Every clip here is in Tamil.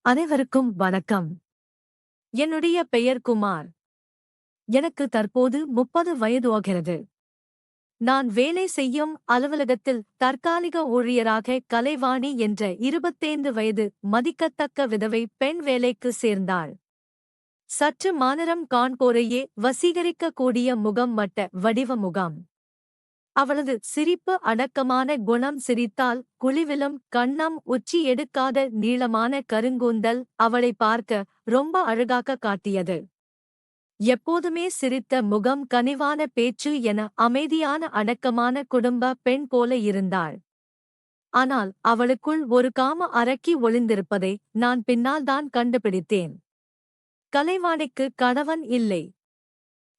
அனைவருக்கும் வணக்கம். என்னுடைய பெயர் குமார். எனக்கு தற்போது 30 வயது ஆகிறது. நான் வேலை செய்யும் அலுவலகத்தில் தற்காலிக ஊழியராக கலைவாணி என்ற 25 வயது மதிக்கத்தக்க விதவை பெண் வேலைக்கு சேர்ந்தாள். சற்று மாநிறம் காண்போரையே வசீகரிக்கக்கூடிய முகம் மட்ட வடிவ முகம். அவளது சிரிப்பு அடக்கமான குணம் சிரித்தால் குழிவிலும் கன்னம் உச்சி எடுக்காத நீளமான கருங்கூந்தல் அவளை பார்க்க ரொம்ப அழகாக காட்டியது. எப்போதுமே சிரித்த முகம் கனிவான பேச்சு என அமைதியான அடக்கமான குடும்ப பெண் போல இருந்தாள். ஆனால் அவளுக்குள் ஒரு காம அரக்கி ஒளிந்திருப்பதை நான் பின்னால்தான் கண்டுபிடித்தேன். கலைவாணிக்கு கணவன் இல்லை.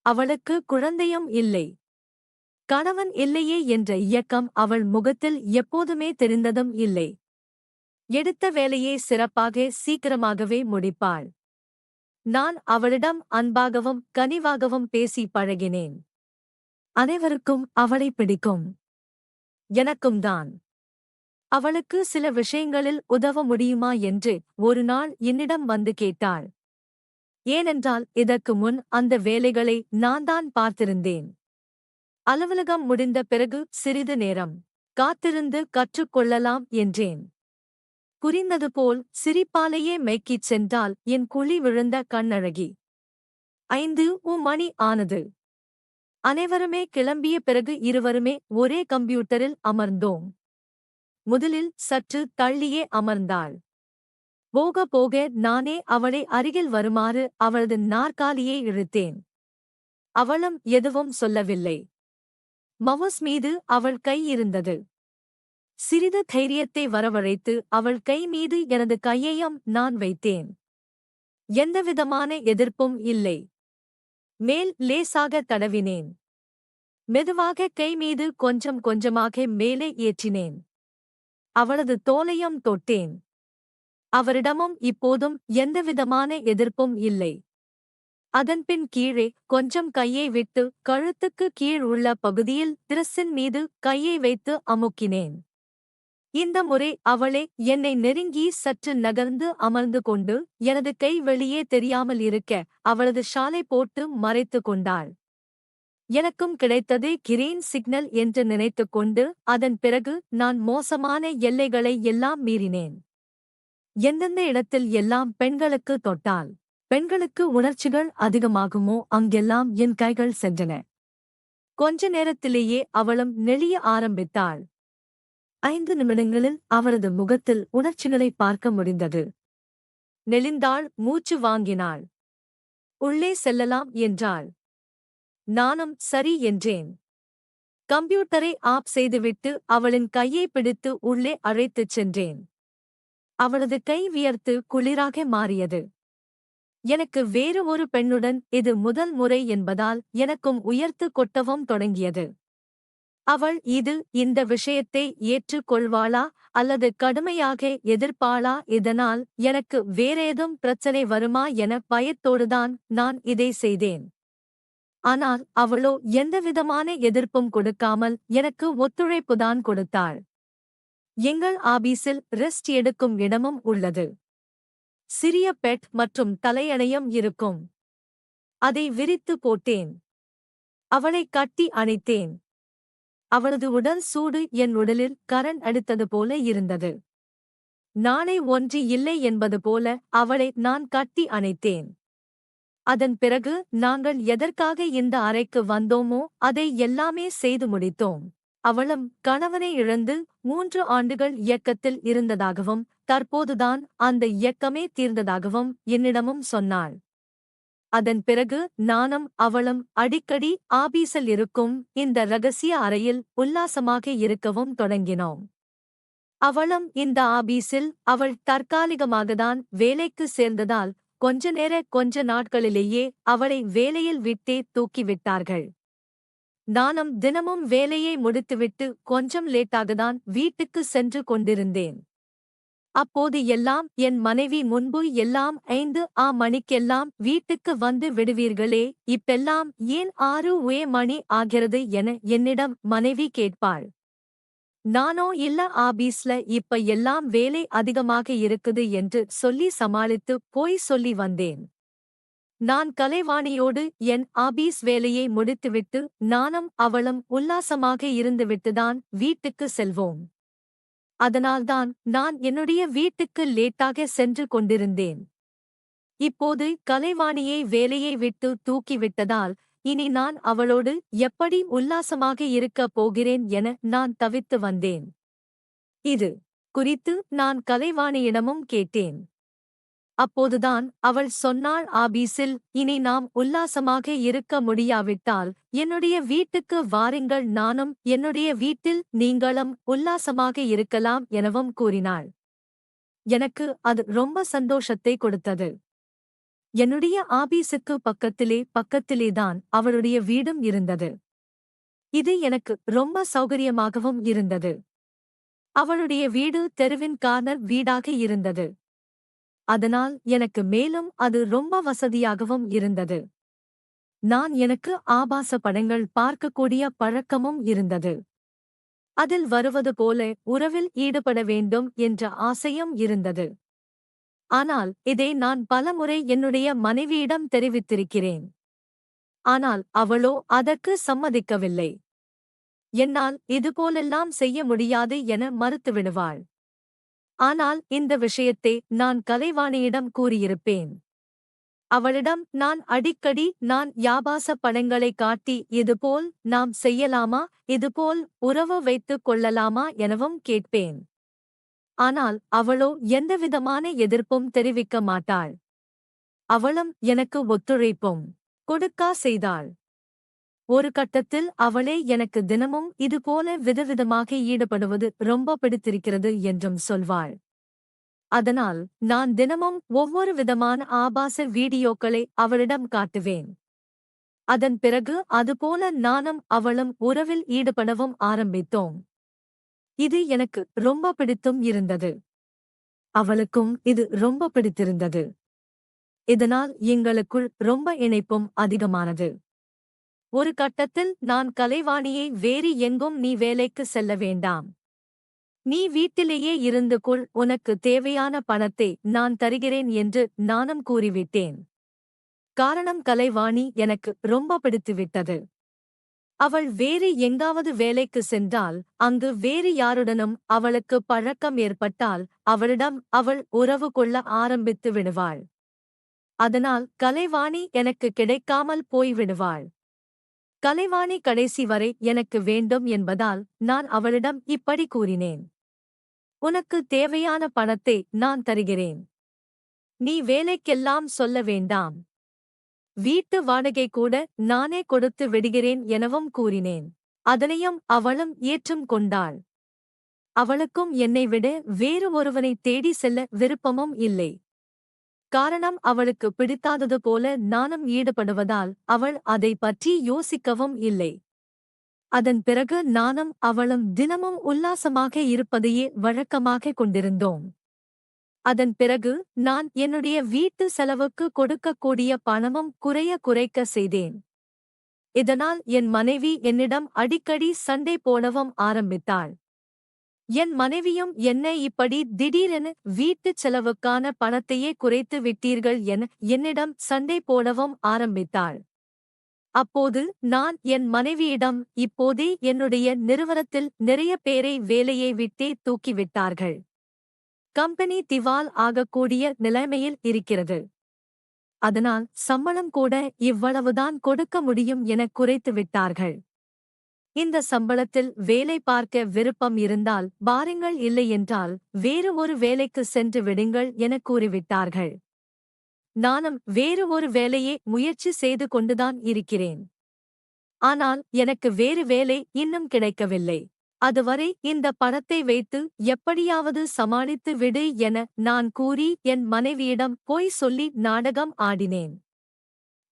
அவளுக்கு குழந்தையும் இல்லை. கணவன் இல்லையே என்ற இயக்கம் அவள் முகத்தில் எப்போதுமே தெரிந்ததும் இல்லை. எடுத்த வேலையை சிறப்பாக சீக்கிரமாகவே முடிப்பாள். நான் அவளிடம் அன்பாகவும் கனிவாகவும் பேசி பழகினேன். அனைவருக்கும் அவளை பிடிக்கும். எனக்கும் தான். அவளுக்கு சில விஷயங்களில் உதவ முடியுமா என்று ஒரு நாள் என்னிடம் வந்து கேட்டாள். ஏனென்றால் இதற்கு முன் அந்த வேலைகளை நான் தான் பார்த்திருந்தேன். அலுவலகம் முடிந்த பிறகு சிறிது நேரம் காத்திருந்து கற்றுக்கொள்ளலாம் என்றேன். புரிந்தது போல் சிரிப்பாலேயே மெய்க்கிச் சென்றால் என் குழி விழுந்த கண்ணழகி. 5 மணி ஆனது. அனைவருமே கிளம்பிய பிறகு இருவருமே ஒரே கம்ப்யூட்டரில் அமர்ந்தோம். முதலில் சற்று தள்ளியே அமர்ந்தாள். போக போக நானே அவளை அருகில் வருமாறு அவளது நாற்காலியை இழுத்தேன். அவளும் எதுவும் சொல்லவில்லை. மவுஸ் மீது அவள் கை இருந்தது. சிறிது தைரியத்தை வரவழைத்து அவள் கை மீது எனது கையையும் நான் வைத்தேன். எந்தவிதமான எதிர்ப்பும் இல்லை. மேல் லேசாக தடவினேன். மெதுவாக கை மீது கொஞ்சம் கொஞ்சமாக மேலே ஏற்றினேன். அவளது தோலையும் தொட்டேன். அவரிடமும் இப்போதும் எந்தவிதமான எதிர்ப்பும் இல்லை. அதன்பின் கீழே கொஞ்சம் கையை விட்டு கழுத்துக்கு கீழ் உள்ள பகுதியில் திரசின் மீது கையை வைத்து அமுக்கினேன். இந்த முறை அவளே என்னை நெருங்கி சற்று நகர்ந்து அமர்ந்து கொண்டு எனது கை வெளியே தெரியாமல் இருக்க அவளது ஷாலை போட்டு மறைத்து கொண்டாள். எனக்கும் கிடைத்ததே கிரீன் சிக்னல் என்று நினைத்துக் கொண்டு அதன் பிறகு நான் மோசமான எல்லைகளை எல்லாம் மீறினேன். எந்தெந்த இடத்தில் எல்லாம் பெண்களுக்கு தொட்டால் பெண்களுக்கு உணர்ச்சிகள் அதிகமாகுமோ அங்கெல்லாம் என் கைகள் சென்றன. கொஞ்ச நேரத்திலேயே அவளும் நெளிய ஆரம்பித்தாள். 5 நிமிடங்களில் அவளது முகத்தில் உணர்ச்சிகளை பார்க்க முடிந்தது. நெளிந்தாள், மூச்சு வாங்கினாள். உள்ளே செல்லலாம் என்றாள். நானும் சரி என்றேன். கம்ப்யூட்டரை ஆஃப் செய்துவிட்டு அவளின் கையை பிடித்து உள்ளே அழைத்துச் சென்றேன். அவளது கை வியர்த்து குளிராக மாறியது. எனக்கு வேறு ஒரு பெண்ணுடன் இது முதல் முறை என்பதால் எனக்கும் உயர்த்து கொட்டவும் தொடங்கியது. அவள் இந்த விஷயத்தை ஏற்றுக் கொள்வாளா அல்லது கடுமையாக எதிர்ப்பாளா, இதனால் எனக்கு வேறேதும் பிரச்சனை வருமா என பயத்தோடுதான் நான் இதை செய்தேன். ஆனால் அவளோ எந்தவிதமான எதிர்ப்பும் கொடுக்காமல் எனக்கு ஒத்துழைப்புதான் கொடுத்தாள். எங்கள் ஆபீஸில் ரெஸ்ட் எடுக்கும் இடமும் உள்ளது. சிறிய பெட் மற்றும் தலையணையும் இருக்கும். அதை விரித்து போட்டேன். அவளை கட்டி அணைத்தேன். அவளது உடல் சூடு என் உடலில் கரண் அடித்தது போல இருந்தது. நாளை ஒன்று இல்லை என்பது போல அவளை நான் கட்டி அணைத்தேன். அதன் பிறகு நாங்கள் எதற்காக இந்த அறைக்கு வந்தோமோ அதை எல்லாமே செய்து முடித்தோம். அவளும் கணவனை இழந்து 3 ஆண்டுகள் இயக்கத்தில் இருந்ததாகவும் தற்போதுதான் அந்த இயக்கமே தீர்ந்ததாகவும் என்னிடமும் சொன்னாள். அதன் பிறகு நானும் அவளும் அடிக்கடி ஆபீஸில் இருக்கும் இந்த ரகசிய அறையில் உல்லாசமாக இருக்கவும் தொடங்கினோம். அவளும் இந்த ஆபீஸில் அவள் தற்காலிகமாகத்தான் வேலைக்கு சேர்ந்ததால் கொஞ்ச நாட்களிலேயே அவளை வேலையில் விட்டே தூக்கிவிட்டார்கள். நானும் தினமும் வேலையை முடித்துவிட்டு கொஞ்சம் லேட்டாகத்தான் வீட்டுக்கு சென்று கொண்டிருந்தேன். அப்போது எல்லாம் என் மனைவி முன்பு எல்லாம் 5 மணிக்கெல்லாம் வீட்டுக்கு வந்து விடுவீர்களே, இப்பெல்லாம் ஏன் 6 மணி ஆகிறது என என்னிடம் மனைவி கேட்பாள். நானோ இல்ல ஆபீஸ்ல இப்ப எல்லாம் வேலை அதிகமாக இருக்குது என்று சொல்லி சமாளித்து போய் சொல்லி வந்தேன். நான் கலைவாணியோடு என் ஆபீஸ் வேலையை முடித்துவிட்டு நானும் அவளும் உல்லாசமாக இருந்துவிட்டுதான் வீட்டுக்கு செல்வோம். அதனால்தான் நான் என்னுடைய வீட்டுக்கு லேட்டாக சென்று கொண்டிருந்தேன். இப்போது கலைவாணியை வேலையை விட்டு தூக்கிவிட்டதால் இனி நான் அவளோடு எப்படி உல்லாசமாக இருக்கப் போகிறேன் என நான் தவித்து வந்தேன். இது குறித்து நான் கலைவாணியிடமும் கேட்டேன். அப்போதுதான் அவள் சொன்னாள், ஆபீஸில் இனி நாம் உல்லாசமாக இருக்க முடியாவிட்டால் என்னுடைய வீட்டுக்கு வாருங்கள், நானும் என்னுடைய வீட்டில் நீங்களும் உல்லாசமாக இருக்கலாம் எனவும் கூறினாள். எனக்கு அது ரொம்ப சந்தோஷத்தை கொடுத்தது. என்னுடைய ஆபீஸுக்கு பக்கத்திலேதான் அவளுடைய வீடும் இருந்தது. இது எனக்கு ரொம்ப சௌகரியமாகவும் இருந்தது. அவளுடைய வீடு தெருவின் கார்னர் வீடாக இருந்தது. அதனால் எனக்கு மேலும் அது ரொம்ப வசதியாகவும் இருந்தது. நான் எனக்கு ஆபாச படங்கள் பார்க்கக்கூடிய பழக்கமும் இருந்தது. அதில் வருவது போல உறவில் ஈடுபட வேண்டும் என்ற ஆசையும் இருந்தது. ஆனால் இதை நான் பலமுறை என்னுடைய மனைவியிடம் தெரிவித்திருக்கிறேன். ஆனால் அவளோ அதற்கு சம்மதிக்கவில்லை. என்னால் இதுபோலெல்லாம் செய்ய முடியாது என மறுத்துவிடுவாள். ஆனால் இந்த விஷயத்தை நான் கலைவாணியிடம் கூறியிருப்பேன். அவளிடம் நான் அடிக்கடி யாபாச படங்களை காட்டி இதுபோல் நாம் செய்யலாமா, இதுபோல் உறவு வைத்துக் கொள்ளலாமா எனவும் கேட்பேன். ஆனால் அவளோ எந்தவிதமான எதிர்ப்பும் தெரிவிக்க மாட்டாள். அவளும் எனக்கு ஒத்துழைப்பும் கொடுக்கா செய்தாள். ஒரு கட்டத்தில் அவளே எனக்கு தினமும் இதுபோல விதவிதமாக ஈடுபடுவது ரொம்ப பிடித்திருக்கிறது என்றும் சொல்வாள். அதனால் நான் தினமும் ஒவ்வொரு விதமான ஆபாச வீடியோக்களை அவளிடம் காட்டுவேன். அதன் பிறகு அதுபோல நானும் அவளும் உறவில் ஈடுபடவும் ஆரம்பித்தோம். இது எனக்கு ரொம்ப பிடித்தும் இருந்தது. அவளுக்கும் இது ரொம்ப பிடித்திருந்தது. இதனால் எங்களுக்குள் ரொம்ப இணைப்பும் அதிகமானது. ஒரு கட்டத்தில் நான் கலைவாணியை வேறு எங்கும் நீ வேலைக்கு செல்ல வேண்டாம், நீ வீட்டிலேயே இருந்து கொள், உனக்கு தேவையான பணத்தை நான் தருகிறேன் என்று நானும் கூறிவிட்டேன். காரணம் கலைவாணி எனக்கு ரொம்ப பிடித்துவிட்டது. அவள் வேறு எங்காவது வேலைக்கு சென்றால் அங்கு வேறு யாருடனும் அவளுக்கு பழக்கம் ஏற்பட்டால் அவளிடம் அவள் உறவு கொள்ள ஆரம்பித்து விடுவாள். அதனால் கலைவாணி எனக்கு கிடைக்காமல் போய்விடுவாள். கலைவாணி கடைசி வரை எனக்கு வேண்டும் என்பதால் நான் அவளிடம் இப்படி கூறினேன். உனக்கு தேவையான பணத்தை நான் தருகிறேன். நீ வேலைக்கெல்லாம் சொல்ல வேண்டாம். வீட்டு வாடகை கூட நானே கொடுத்து விடுகிறேன் எனவும் கூறினேன். அதனையும் அவளும் ஏற்றும் கொண்டாள். அவளுக்கும் என்னை விட வேறு ஒருவனை தேடி செல்ல விருப்பமும் இல்லை. காரணம் அவளுக்கு பிடித்தாதது போல நானும் ஈடுபடுவதால் அவள் அதை பற்றி யோசிக்கவும் இல்லை. அதன் பிறகு நானும் அவளும் தினமும் உல்லாசமாக இருப்பதையே வழக்கமாக கொண்டிருந்தோம். அதன் பிறகு நான் என்னுடைய வீட்டு செலவுக்கு கொடுக்கக்கூடிய பணமும் குறைக்க செய்தேன். இதனால் என் மனைவி என்னிடம் அடிக்கடி சண்டை போடவும் ஆரம்பித்தாள். என் மனைவியும் என்னை இப்படி திடீரென வீட்டுச் செலவுக்கான பணத்தையே குறைத்து விட்டீர்கள் என என்னிடம் சண்டை போடவும் ஆரம்பித்தாள். அப்போது நான் என் மனைவியிடம், இப்போதே என்னுடைய நிறுவனத்தில் நிறைய பேரை வேலையை விட்டே தூக்கிவிட்டார்கள். கம்பெனி திவால் ஆகக்கூடிய நிலைமையில் இருக்கிறது. அதனால் சம்பளம் கூட இவ்வளவுதான் கொடுக்க முடியும் என குறைத்து விட்டார்கள். இந்த சம்பளத்தில் வேலை பார்க்க விருப்பம் இருந்தால் பாருங்கள், இல்லையென்றால் வேறு ஒரு வேலைக்கு சென்று விடுங்கள் என கூறிவிட்டார்கள். நானும் வேறு ஒரு வேலையை முயற்சி செய்து கொண்டுதான் இருக்கிறேன். ஆனால் எனக்கு வேறு வேலை இன்னும் கிடைக்கவில்லை. அதுவரை இந்த பணத்தை வைத்து எப்படியாவது சமாளித்து விடு என நான் கூறி என் மனைவியிடம் போய் சொல்லி நாடகம் ஆடினேன்.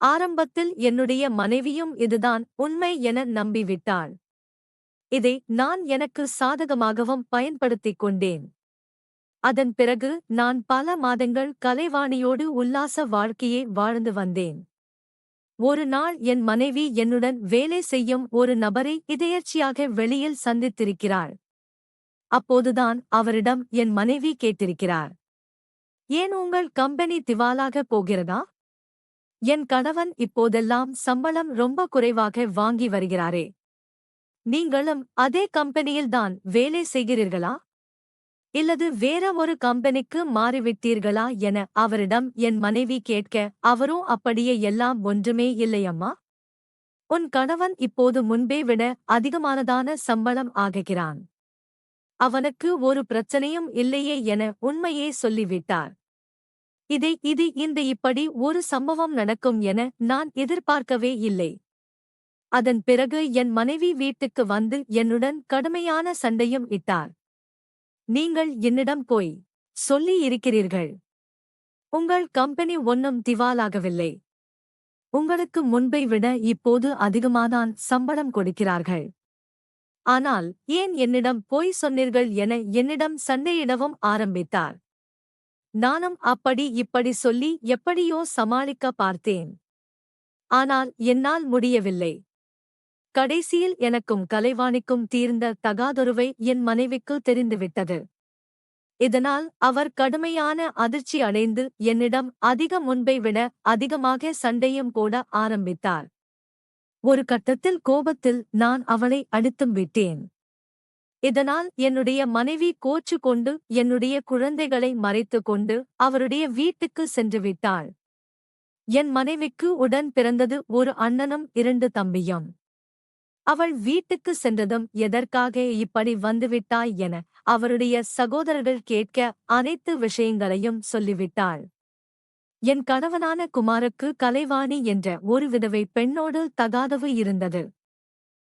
ஆரம்பத்தில் என்னுடைய மனைவியும் இதுதான் உண்மை என நம்பிவிட்டாள். இதை நான் எனக்கு சாதகமாகவும் பயன்படுத்திக் கொண்டேன். அதன் பிறகு நான் பல மாதங்கள் கலைவாணியோடு உல்லாச வாழ்க்கையை வாழ்ந்து வந்தேன். ஒரு நாள் என் மனைவி என்னுடன் வேலை செய்யும் ஒரு நபரை இதயர்ச்சியாக வெளியில் சந்தித்திருக்கிறாள். அப்போதுதான் அவரிடம் என் மனைவி கேட்டிருக்கிறார். ஏன் உங்கள் கம்பெனி திவாலாக போகிறதா? என் கணவன் இப்போதெல்லாம் சம்பளம் ரொம்ப குறைவாக வாங்கி வருகிறாரே. நீங்களும் அதே கம்பெனியில்தான் வேலை செய்கிறீர்களா? இல்லது வேற ஒரு கம்பெனிக்கு மாறிவிட்டீர்களா என அவரிடம் என் மனைவி கேட்க, அவரோ அப்படியே எல்லாம் ஒன்றுமே இல்லையம்மா. உன் கணவன் இப்போது முன்பே விட அதிகமானதான சம்பளம் ஆகுகிறான். அவனுக்கு ஒரு பிரச்சனையும் இல்லையே என உண்மையே சொல்லிவிட்டார். இது இப்படி ஒரு சம்பவம் நடக்கும் என நான் எதிர்பார்க்கவே இல்லை. அதன் பிறகு என் மனைவி வீட்டுக்கு வந்து என்னுடன் கடுமையான சண்டையும் இட்டார். நீங்கள் என்னிடம் போய் சொல்லி இருக்கிறீர்கள். உங்கள் கம்பெனி ஒன்னும் திவாலாகவில்லை. உங்களுக்கு முன்பை விட இப்போது அதிகமாதான் சம்பளம் கொடுக்கிறார்கள். ஆனால் ஏன் என்னிடம் போய் சொன்னீர்கள் என என்னிடம் சண்டையிடவும் ஆரம்பித்தார். நானும் அப்படி இப்படி சொல்லி எப்படியோ சமாளிக்க பார்த்தேன். ஆனால் என்னால் முடியவில்லை. கடைசியில் எனக்கும் கலைவாணிக்கும் தீர்ந்த தகாதொருவை என் மனைவிக்கு தெரிந்துவிட்டது. இதனால் அவர் கடுமையான அதிர்ச்சி அடைந்து என்னிடம் முன்பை விட அதிகமாக சண்டையும் போட ஆரம்பித்தார். ஒரு கட்டத்தில் கோபத்தில் நான் அவளை அடித்தும் விட்டேன். இதனால் என்னுடைய மனைவி கோச்சு கொண்டு என்னுடைய குழந்தைகளை மறைத்துக் கொண்டு அவருடைய வீட்டுக்கு சென்று விட்டாள். என் மனைவிக்கு உடன் பிறந்தது ஒரு அண்ணனும் 2 தம்பியும். அவள் வீட்டுக்கு சென்றதும் எதற்காக இப்படி வந்துவிட்டாய் என அவருடைய சகோதரர்கள் கேட்க அனைத்து விஷயங்களையும் சொல்லிவிட்டாள். என் கணவனான குமாருக்கு கலைவாணி என்ற ஒரு விதவை பெண்ணோடு தகாதவு இருந்தது.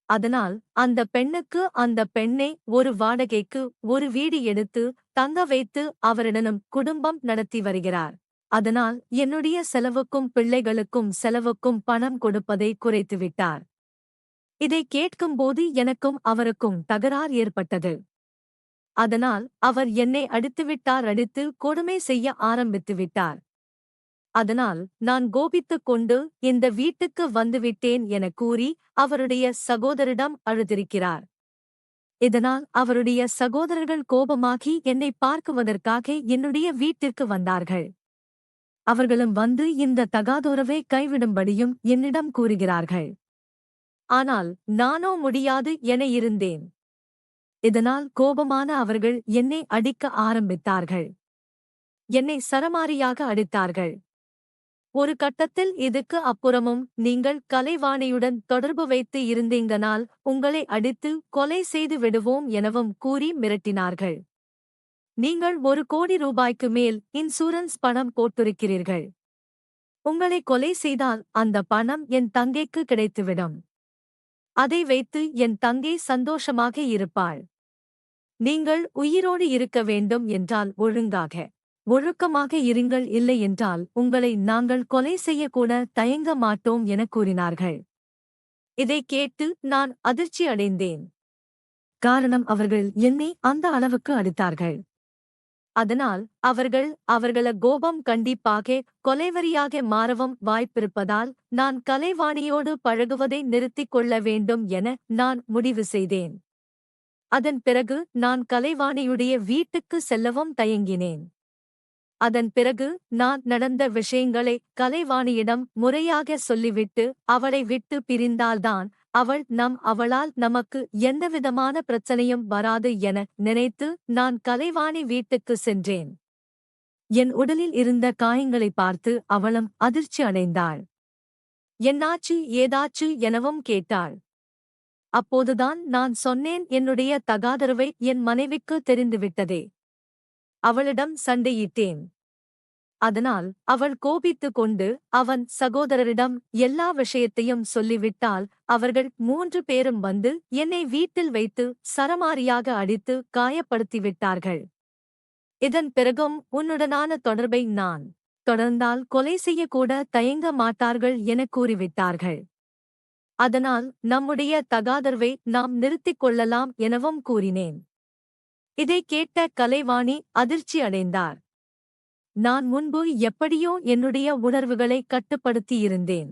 அதனால் அந்த பெண்ணுக்கு அந்த பெண்ணே ஒரு வாடகைக்கு ஒரு வீடு எடுத்து தங்க வைத்து அவரிடனும் குடும்பம் நடத்தி வருகிறார். அதனால் என்னுடைய செலவுக்கும் பிள்ளைகளுக்கும் செலவுக்கும் பணம் கொடுப்பதை குறைத்துவிட்டார். இதை கேட்கும்போது எனக்கும் அவருக்கும் தகராறு ஏற்பட்டது. அதனால் அவர் என்னை அடித்து கொடுமை செய்ய ஆரம்பித்துவிட்டார். அதனால் நான் கோபித்துக் கொண்டு இந்த வீட்டுக்கு வந்துவிட்டேன் என கூறி அவருடைய சகோதரிடம் அழுதிருக்கிறார். இதனால் அவருடைய சகோதரர்கள் கோபமாகி என்னை பார்க்குவதற்காக என்னுடைய வீட்டிற்கு வந்தார்கள். அவர்களும் வந்து இந்த தகாதோரவை கைவிடும்படியும் என்னிடம் கூறுகிறார்கள். ஆனால் நானோ முடியாது என இருந்தேன். இதனால் கோபமான அவர்கள் என்னை அடிக்க ஆரம்பித்தார்கள். என்னை சரமாரியாக அடித்தார்கள். ஒரு கட்டத்தில் இதுக்கு அப்புறமும் நீங்கள் கலைவாணியுடன் தொடர்பு வைத்து இருந்தீங்கனால் உங்களை அடித்து கொலை செய்து விடுவோம் எனவும் கூறி மிரட்டினார்கள். நீங்கள் 1 கோடி ரூபாய்க்கு மேல் இன்சூரன்ஸ் பணம் போட்டிருக்கிறீர்கள். உங்களை கொலை செய்தால் அந்த பணம் என் தங்கைக்கு கிடைத்துவிடும். அதை வைத்து என் தங்கை சந்தோஷமாக இருப்பாள். நீங்கள் உயிரோடு இருக்க வேண்டும் என்றால் ஒழுக்கமாக இருங்கள், இல்லை என்றால் உங்களை நாங்கள் கொலை செய்யக்கூட தயங்க மாட்டோம் என கூறினார்கள். இதை கேட்டு நான் அதிர்ச்சி அடைந்தேன். காரணம் அவர்கள் என்னை அந்த அளவுக்கு அடித்தார்கள். அதனால் அவர்கள கோபம் கண்டிப்பாக கொலைவரியாக மாறவும் வாய்ப்பிருப்பதால் நான் கலைவாணியோடு பழகுவதை நிறுத்திக் கொள்ள வேண்டும் என நான் முடிவு செய்தேன். அதன் பிறகு நான் கலைவாணியுடைய வீட்டுக்கு செல்லவும் தயங்கினேன். அதன் பிறகு நான் நடந்த விஷயங்களை கலைவாணியிடம் முறையாக சொல்லிவிட்டு அவளை விட்டு பிரிந்தால்தான் அவளால் நமக்கு எந்தவிதமான பிரச்சனையும் வராது என நினைத்து நான் கலைவாணி வீட்டுக்கு சென்றேன். என் உடலில் இருந்த காயங்களை பார்த்து அவளும் அதிர்ச்சி அடைந்தாள். என்னாச்சு ஏதாச்சு எனவும் கேட்டாள். அப்போதுதான் நான் சொன்னேன், என்னுடைய தகாதரவை என் மனைவிக்கு தெரிந்துவிட்டதே. அவளிடம் சண்டையிட்டேன். அதனால் அவள் கோபித்துக் கொண்டு அவன் சகோதரரிடம் எல்லா விஷயத்தையும் சொல்லிவிட்டால் அவர்கள் 3 பேரும் வந்து என்னை வீட்டில் வைத்து சரமாரியாக அடித்து காயப்படுத்திவிட்டார்கள். இதன் பிறகும் உன்னுடனான தொடர்பை நான் தொடர்ந்தால் கொலை செய்யக்கூட தயங்க மாட்டார்கள் என கூறிவிட்டார்கள். அதனால் நம்முடைய தகாதரவை நாம் நிறுத்திக் கொள்ளலாம் எனவும் கூறினேன். இதை கேட்ட கலைவாணி அதிர்ச்சி அடைந்தார். நான் முன்பு எப்படியோ என்னுடைய உணர்வுகளை கட்டுப்படுத்தியிருந்தேன்.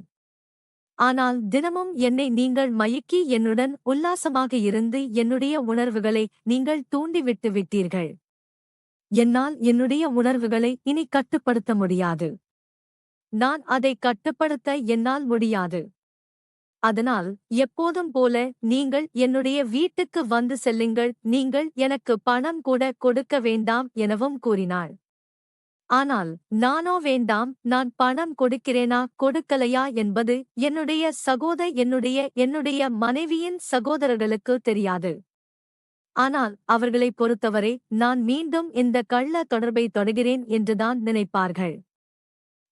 ஆனால் தினமும் என்னை நீங்கள் மயக்கி என்னுடன் உல்லாசமாக இருந்து என்னுடைய உணர்வுகளை நீங்கள் தூண்டிவிட்டு விட்டீர்கள். என்னால் என்னுடைய உணர்வுகளை இனி கட்டுப்படுத்த முடியாது. நான் அதை கட்டுப்படுத்த என்னால் முடியாது. அதனால் எப்போதும் போல நீங்கள் என்னுடைய வீட்டுக்கு வந்து செல்லுங்கள், நீங்கள் எனக்கு பணம் கூட கொடுக்க வேண்டாம் எனவும் கூறினாள். ஆனால் நானோ வேண்டாம், நான் பணம் கொடுக்கிறேனா கொடுக்கலையா என்பது என்னுடைய மனைவியின் சகோதரர்களுக்கு தெரியாது. ஆனால் அவர்களைப் பொறுத்தவரை நான் மீண்டும் இந்த கள்ள தொடர்பை தொடர்கிறேன் என்றுதான் நினைப்பார்கள்.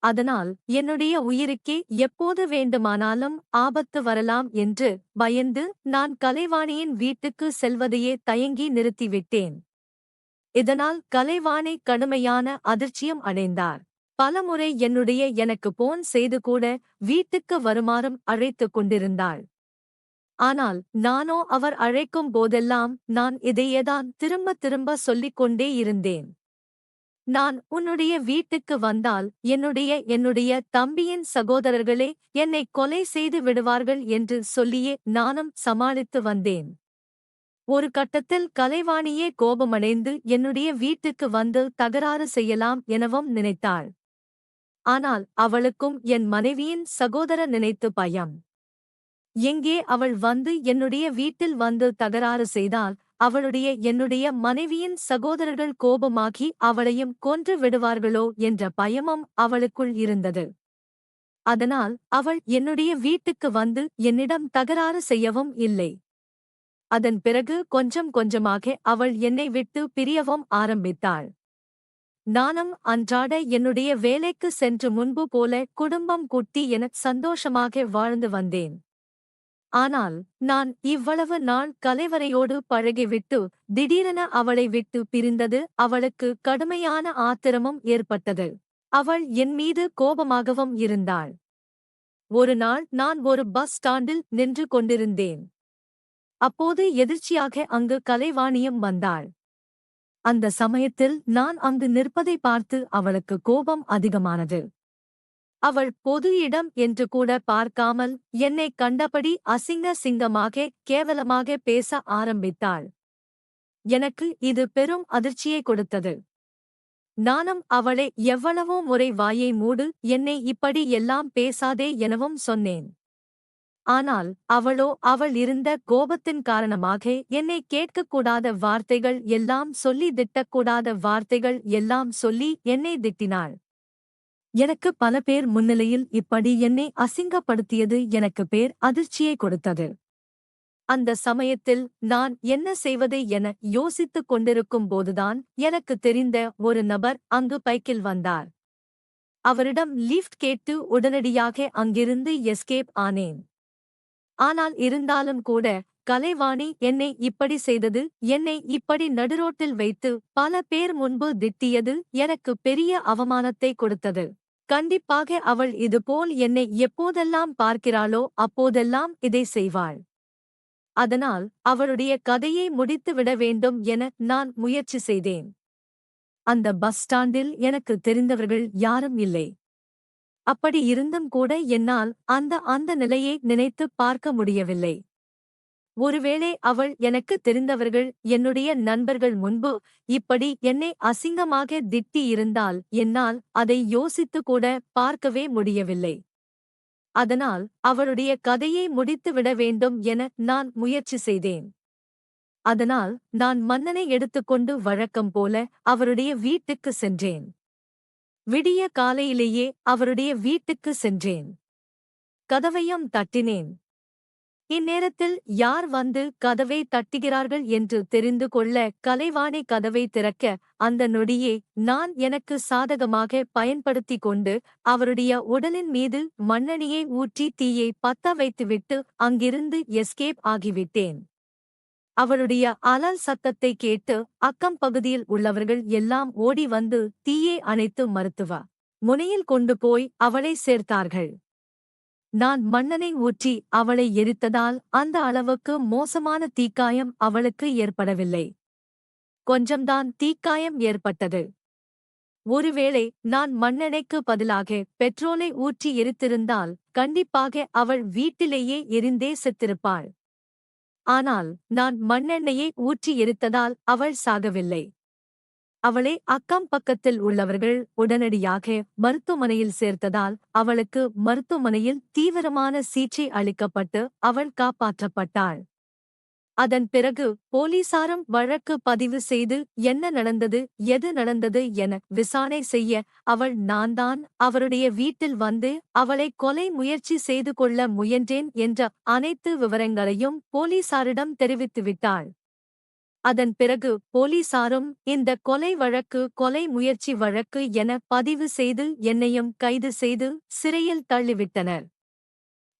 அதனால் என்னுடைய உயிருக்கே எப்போது வேண்டுமானாலும் ஆபத்து வரலாம் என்று பயந்து நான் கலைவாணியின் வீட்டுக்கு செல்வதையே தயங்கி நிறுத்திவிட்டேன். இதனால் கலைவாணி கடுமையான அதிர்ச்சியும் அடைந்தார். பலமுறை எனக்கு போன் செய்து கூட வீட்டுக்கு வருமாறும் அழைத்துக் கொண்டிருந்தாள். ஆனால் நானோ அவர் அழைக்கும் போதெல்லாம் நான் இதையேதான் திரும்ப திரும்ப சொல்லிக் கொண்டே இருந்தேன். நான் உன்னுடைய வீட்டுக்கு வந்தால் என்னுடைய தம்பியின் சகோதரர்களே என்னை கொலை செய்து விடுவார்கள் என்று சொல்லியே நானும் சமாளித்து வந்தேன். ஒரு கட்டத்தில் கலைவாணியே கோபமடைந்து என்னுடைய வீட்டுக்கு வந்து தகராறு செய்யலாம் எனவும் நினைத்தாள். ஆனால் அவளுக்கும் என் மனைவியின் சகோதர நினைத்து பயம். எங்கே அவள் வந்து என்னுடைய வீட்டில் வந்து தகராறு செய்தால் என்னுடைய மனைவியின் சகோதரர்கள் கோபமாகி அவளையும் கொன்று விடுவார்களோ என்ற பயமும் அவளுக்குள் இருந்தது. அதனால் அவள் என்னுடைய வீட்டுக்கு வந்து என்னிடம் தகராறு செய்யவும் இல்லை. அதன் பிறகு கொஞ்சம் கொஞ்சமாக அவள் என்னை விட்டு பிரியவும் ஆரம்பித்தாள். நானும் அன்றாட என்னுடைய வேலைக்கு சென்று முன்பு போல குடும்பம் குட்டி என சந்தோஷமாக வாழ்ந்து வந்தேன். ஆனால் நான் இவ்வளவு நாள் கலைவரையோடு பழகிவிட்டு திடீரென அவளை விட்டு பிரிந்தது அவளுக்கு கடுமையான ஆத்திரமும் ஏற்பட்டது. அவள் என் மீது கோபமாகவும் இருந்தாள். ஒரு நாள் நான் ஒரு பஸ் ஸ்டாண்டில் நின்று கொண்டிருந்தேன். அப்போது எதிர்ச்சியாக அங்கு கலைவாணியும் வந்தாள். அந்த சமயத்தில் நான் அங்கு நிற்பதை பார்த்து அவளுக்கு கோபம் அதிகமானது. அவள் பொது இடம் என்று கூட பார்க்காமல் என்னை கண்டபடி சிங்கமாக கேவலமாக பேச ஆரம்பித்தாள். எனக்கு இது பெரும் அதிர்ச்சியை கொடுத்தது. நானும் அவளை எவ்வளவோ முறை வாயை மூடு, என்னை இப்படி எல்லாம் பேசாதே எனவும் சொன்னேன். ஆனால் அவள் இருந்த கோபத்தின் காரணமாக என்னை கேட்கக்கூடாத வார்த்தைகள் எல்லாம் சொல்லி திட்டக்கூடாத வார்த்தைகள் எல்லாம் சொல்லி என்னை திட்டினாள். எனக்கு பல பேர் முன்னிலையில் இப்படி என்னை அசிங்கப்படுத்தியது எனக்கு அதிர்ச்சியை கொடுத்தது. அந்த சமயத்தில் நான் என்ன செய்வது என யோசித்துக் கொண்டிருக்கும் போதுதான் எனக்கு தெரிந்த ஒரு நபர் அங்கு பைக்கில் வந்தார். அவரிடம் லிஃப்ட் கேட்டு உடனடியாக அங்கிருந்து எஸ்கேப் ஆனேன். ஆனால் இருந்தாலும் கூட கலைவாணி என்னை இப்படி செய்தது, என்னை இப்படி நடுரோட்டில் வைத்து பல பேர் முன்பு திட்டியது எனக்கு பெரிய அவமானத்தை கொடுத்தது. கண்டிப்பாக அவள் இதுபோல் என்னை எப்போதெல்லாம் பார்க்கிறாளோ அப்போதெல்லாம் இதை செய்வாள். அதனால் அவளுடைய கதையை முடித்துவிட வேண்டும் என நான் முயற்சி செய்தேன். அந்த பஸ் ஸ்டாண்டில் எனக்கு தெரிந்தவர்கள் யாரும் இல்லை. அப்படி இருந்தும் கூட என்னால் அந்த நிலையை நினைத்துப் பார்க்க முடியவில்லை. ஒருவேளை அவள் எனக்கு தெரிந்தவர்கள், என்னுடைய நண்பர்கள் முன்பு இப்படி என்னை அசிங்கமாக திட்டி இருந்தால் என்னால் அதை யோசித்து கூட பார்க்கவே முடியவில்லை. அதனால் அவளுடைய கதையை முடித்துவிட வேண்டும் என நான் முயற்சி செய்தேன். அதனால் நான் மன்னனை எடுத்துக்கொண்டு வழக்கம் போல அவருடைய வீட்டுக்கு சென்றேன். விடிய காலையிலேயே அவருடைய வீட்டுக்கு சென்றேன். கதவையும் தட்டினேன். இந்நேரத்தில் யார் வந்து கதவை தட்டுகிறார்கள் என்று தெரிந்து கொள்ள கலைவாணி கதவை திறக்க அந்த நொடியே நான் எனக்கு சாதகமாக பயன்படுத்திக் கொண்டு அவருடைய உடலின் மீது மண்ணெண்ணெயை ஊற்றி தீயை பத்த வைத்துவிட்டு அங்கிருந்து எஸ்கேப் ஆகிவிட்டேன். அவளுடைய அலல் சத்தத்தை கேட்டு அக்கம் பகுதியில் உள்ளவர்கள் எல்லாம் ஓடி வந்து தீயை அணைத்து மருத்துவ முனையில் கொண்டு போய் அவளை சேர்த்தார்கள். நான் மண்ணெண்ணெய் ஊற்றி அவளை எரித்ததால் அந்த அளவுக்கு மோசமான தீக்காயம் அவளுக்கு ஏற்படவில்லை. கொஞ்சம்தான் தீக்காயம் ஏற்பட்டது. ஒருவேளை நான் மண்ணெண்ணெய்க்கு பதிலாக பெட்ரோலை ஊற்றி எரித்திருந்தால் கண்டிப்பாக அவள் வீட்டிலேயே எரிந்தே செத்திருப்பாள். ஆனால் நான் மண்ணெண்ணெயை ஊற்றி எரித்ததால் அவள் சாகவில்லை. அவளை அக்கம் பக்கத்தில் உள்ளவர்கள் உடனடியாக மருத்துவமனையில் சேர்த்ததால் அவளுக்கு மருத்துவமனையில் தீவிரமான சிகிச்சை அளிக்கப்பட்டு அவள் காப்பாற்றப்பட்டாள். அதன் பிறகு போலீசாரும் வழக்கு பதிவு செய்து என்ன நடந்தது எது நடந்தது என விசாரணை செய்ய அவள் நான்தான் அவருடைய வீட்டில் வந்து அவளை கொலை முயற்சி செய்து கொள்ள முயன்றேன் என்ற அனைத்து விவரங்களையும் போலீசாரிடம் தெரிவித்துவிட்டாள். அதன் பிறகு போலீசாரும் இந்த கொலை வழக்கு கொலை முயற்சி வழக்கு என பதிவு செய்து என்னையும் கைது செய்து சிறையில் தள்ளிவிட்டனர்.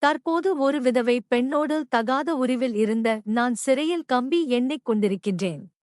தற்போது ஒரு விதவை பெண்ணோடு தகாத உறவில் இருந்த நான் சிறையில் கம்பி எண்ணிக் கொண்டிருக்கின்றேன்.